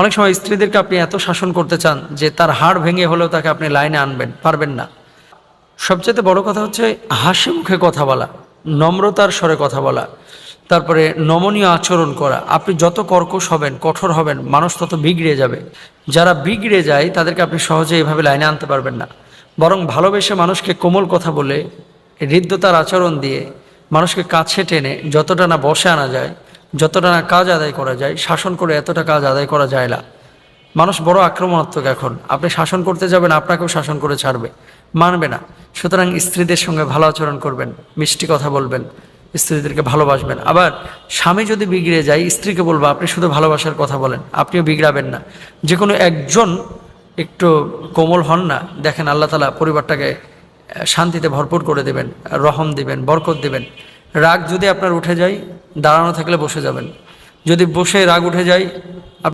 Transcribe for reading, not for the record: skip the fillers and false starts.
অনেক সময় স্ত্রীদেরকে আপনি এত শাসন করতে চান যে তার হাড় ভেঙে হলেও তাকে আপনি লাইনে আনবেন, পারবেন না। সবচেয়ে বড় কথা হচ্ছে হাসি মুখে কথা বলা, নম্রতার স্বরে কথা বলা, তারপরে নমনীয় আচরণ করা। আপনি যত কর্কশ হবেন, কঠোর হবেন, মানুষ তত বিগড়ে যাবে। যারা বিগড়ে যায় তাদেরকে আপনি সহজে এভাবে লাইনে আনতে পারবেন না। বরং ভালোবেসে মানুষকে কোমল কথা বলে, হৃদ্যতার আচরণ দিয়ে, মানুষকে কাছে টেনে যতটা না বসে আনা যায়, যতটা না কাজ আদায় করা যায়, শাসন করে এতটা কাজ আদায় করা যায় না। মানুষ বড় আক্রমণাত্মক এখন। আপনি শাসন করতে যাবেন, আপনাকেও শাসন করে ছাড়বে, মানবে না। সুতরাং স্ত্রীদের সঙ্গে ভালো আচরণ করবেন, মিষ্টি কথা বলবেন, স্ত্রীদেরকে ভালোবাসবেন। আবার স্বামী যদি বিগড়ে যায়, স্ত্রীকে বলবো আপনি শুধু ভালোবাসার কথা বলেন, আপনিও বিগড়াবেন না। যে কোনো একজন একটু কোমল হন না, দেখেন আল্লাহ তাআলা পরিবারটাকে শান্তিতে ভরপুর করে দেবেন, রহম দিবেন, বরকত দিবেন। রাগ যদি আপনার উঠে যায়, দাঁড়ানো থাকলে বসে যাবেন। যদি বসে রাগ উঠে যায়,